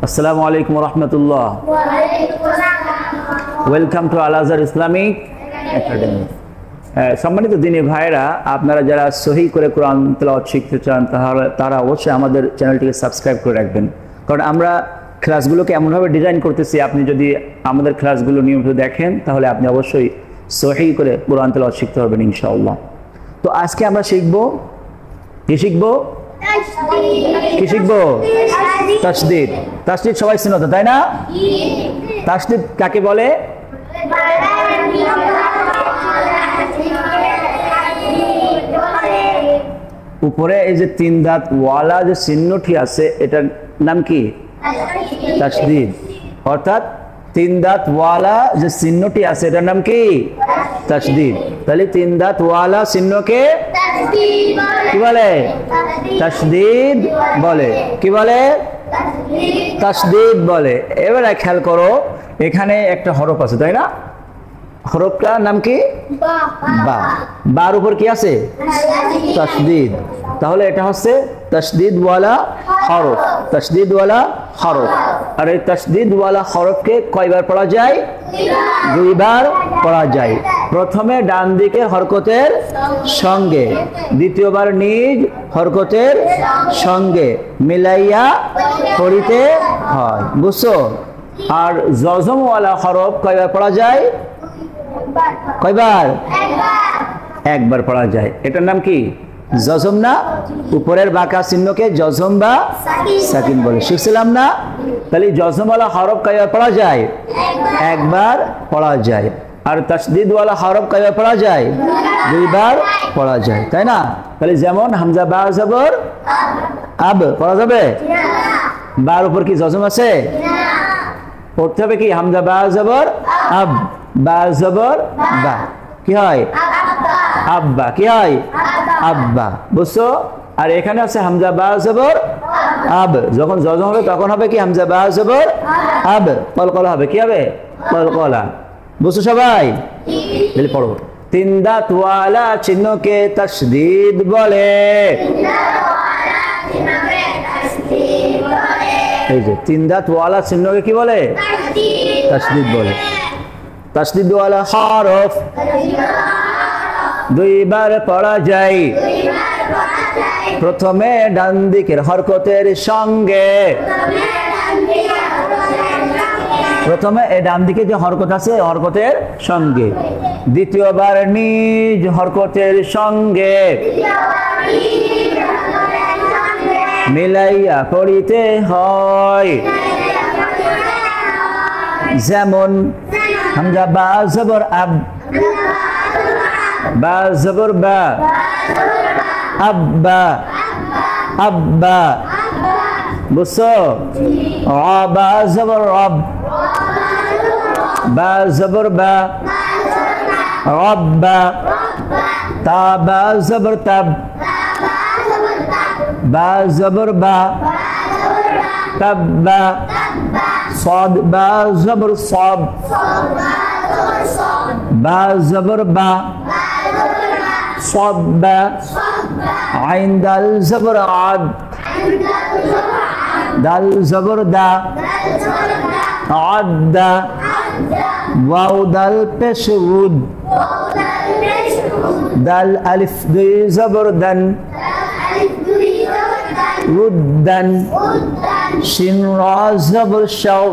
আসসালামু আলাইকুম রাহমাতুল্লাহ। Welcome to Al Azhar Islamic academy. সম্মানিত দিনী ভাইরা, আপনারা যারা সহি করে কোরআন তেলাওয়াত শিখতে চান তারা অবশ্যই আমাদের চ্যানেলটিকে সাবস্ক্রাইব করে রাখবেন, কারণ আমরা ক্লাসগুলোকে এমনভাবে ডিজাইন করতেছি, আপনি যদি আমাদের ক্লাসগুলো নিয়মিত দেখেন তাহলে আপনি অবশ্যই সহি করে কোরআন তেলাওয়াত শিখতে পারবেন ইনশাআল্লাহ। তো আজকে আমরা শিখবো কি শিখবো কি শিখবো তাসদীদ। তাসদীদ সবাই চিনো তো, তাই না? তাসদীদ কাকে বলে? উপরে এই যে তিন দাঁত ওয়ালা যে চিহ্নটি আছে এটার নাম কি? তাসদীদ। অর্থাৎ তিন দাঁত ওয়ালা যে চিহ্নটি আছে এটার নাম কি? তাসদীদ। তাহলে তিন দাঁত ওয়ালা চিহ্নকে কি বলে? তাসদীদ বলে। কি বলে? তাসদীদ বলে। এবারে খেয়াল করো, এখানে একটা হরফ আছে, তাই না? হরফটার নাম কি? বা। বার উপর কি আছে? তাসদীদ। তাহলে এটা হচ্ছে তাসদীদ ওয়ালা হরফ। তাসদীদ ওয়ালা হরফ। আর এই তাসদীদ ওয়ালা হরফকে কয়বার পড়া যায়? দুইবার পড়া যায়। প্রথমে ডান দিকের হরকতের সঙ্গে, দ্বিতীয়বার নিজ হরকতের সঙ্গে মিলাইয়া পড়িতে হয়, বুঝছো? আর জজম ওয়ালা হরফ কয়বার পড়া যায়? কয়বার? একবার পড়া যায়। এটার নাম কি? জজম না? উপরের বাঁকা চিহ্নকে জজম বা সাকিন বলে, শিখছিলাম না? তাহলে জজম ওয়ালা হরফ কয়বার পড়া যায়? একবার পড়া যায়। আর তাসদীদ ওয়ালা হরফ কয়বার পড়া যায়? দুইবার পড়া যায়, তাই না? তাহলে যেমন হামজা বা জবর আব পড়া যাবে? বার উপর কি জজম আছে? পড়তে হবে কি? হামজা বা জবর আব, বা জবর বা, কি হয়? আব্বা। কি হয়? আব্বা, বুঝছো? আর এখানে আছে হামজা বা জবর আব, যখন জজম হবে তখন হবে কি? হামজা বা জবর আব, কলকলা হবে। কি হবে? কলকলা, বুঝছো সবাই? তাহলে পড়ো। তিন দাঁত ওয়ালা চিহ্নকে তাসদীদ বলে। এই যে তিন দাঁত ওয়ালা চিহ্নকে কি বলে? তাসদীদ বলে। তাসদীদ ওয়ালা হরফ দুইবার পড়া যায়। প্রথমে ডান দিকের হরকতের সঙ্গে, প্রথমে এই ডান দিকে যে হরকত আছে হরকতের সঙ্গে, দ্বিতীয়বার নিজ হরকতের সঙ্গে মিলাইয়া পড়িতে হয়। যেমন হামজা বা জবর আব, বা জবর বা, আব্বা আব্বা, বুঝছো? বা জবর রব, বা জবর বা, রব্বা। তা বা জবর তাব, বা জবর বা, তাব্বা। صاد با زبر صاب، با زبر با، صاب با. عين دال زبر عاد، دال زبر دا، عد. واو دال پیش ود، دال الف دوی زبر دن، ودن. শিন রা জবর শাও,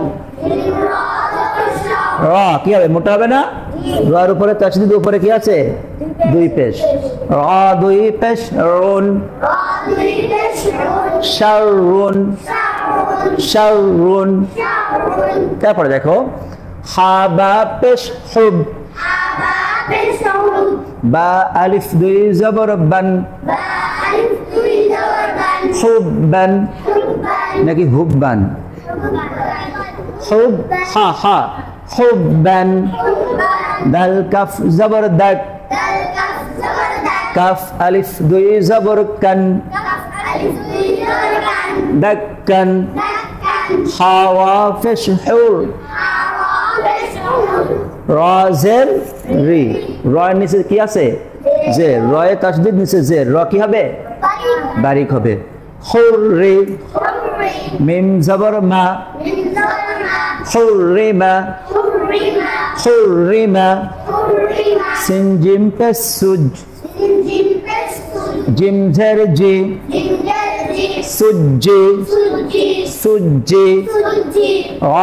রা কি হবে? মোটা হবে না? রার উপরে তাসদীদ, উপরে কি আছে? দুই পেশ। রা দুই পেশ রুন, শারুন শারুন। তারপরে দেখো হা বা পেশ হুব, বা আলিফ দুই জবর বান, হুব্বান নাকি হুব্বান? হুব হা হা, হুব্বান। দাল কাফ জবর দাক, কাফ আলিফ দুই জবর কান, দাক্কান। হা ওয়া পেশ হুর, রা জের রি, রয়ের নিচে কি আছে? যে। রয়ে তাসদীদ নিচে যে, র কি হবে? বারিক হবে। হুররি মিম জবর মা হুররিমা হুররিমা সিন জিম পেশ সুজ জিম ঝের জি সুজি সুজি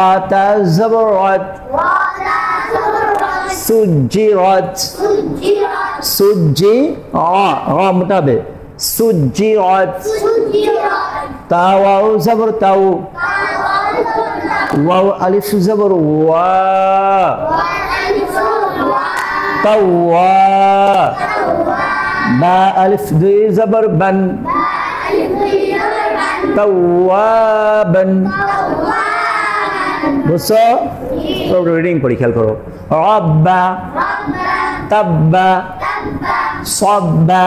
আতা জবর আত সুজিরাত সুজি আ মোটাবে সুজিরাত তাওয়াও জবর তাও ওয়াও আলিফ জবর ওয়া তাওয়া বা আলিফ দুই জবর বান তাওয়াবান বুঝছো রিডিং পড়ি খেয়াল করো রাব্বা তাব্বা সাব্বা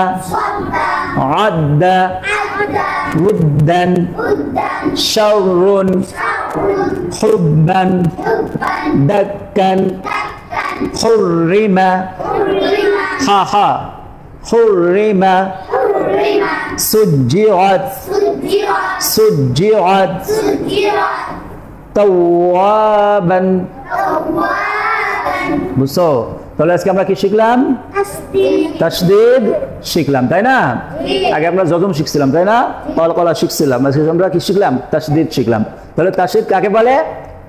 আদ্দা উদ্দান শাওরুন হুব্বান দাক্কান হুররিমা হা হা হুররিমা সুজিরাত সুজিরাত তাওয়াবান বুঝছো তাহলে আজকে আমরা কি শিখলাম তাসদীদ শিখলাম তাই না আগে আমরা জজম শিখছিলাম তাই না কলকলা শিখছিলাম আজকে আমরা কি শিখলাম তাসদীদ শিখলাম তাহলে তাসদীদ কাকে বলে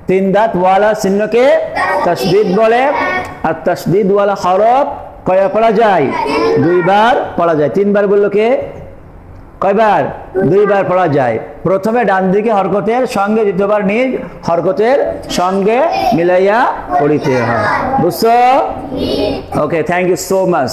তিন দাঁত ওয়ালা চিহ্নকে তাসদীদ বলে আর তাসদীদ ওয়ালা হরফ কয়বার পড়া যায় দুইবার পড়া যায় তিনবার বললো কে কয়বার দুইবার পড়া যায় প্রথমে ডান দিকে হরকতের সঙ্গে দ্বিতীয়বার নিজ হরকতের সঙ্গে মিলাইয়া পড়িতে হয় বুঝছো okay thank you so much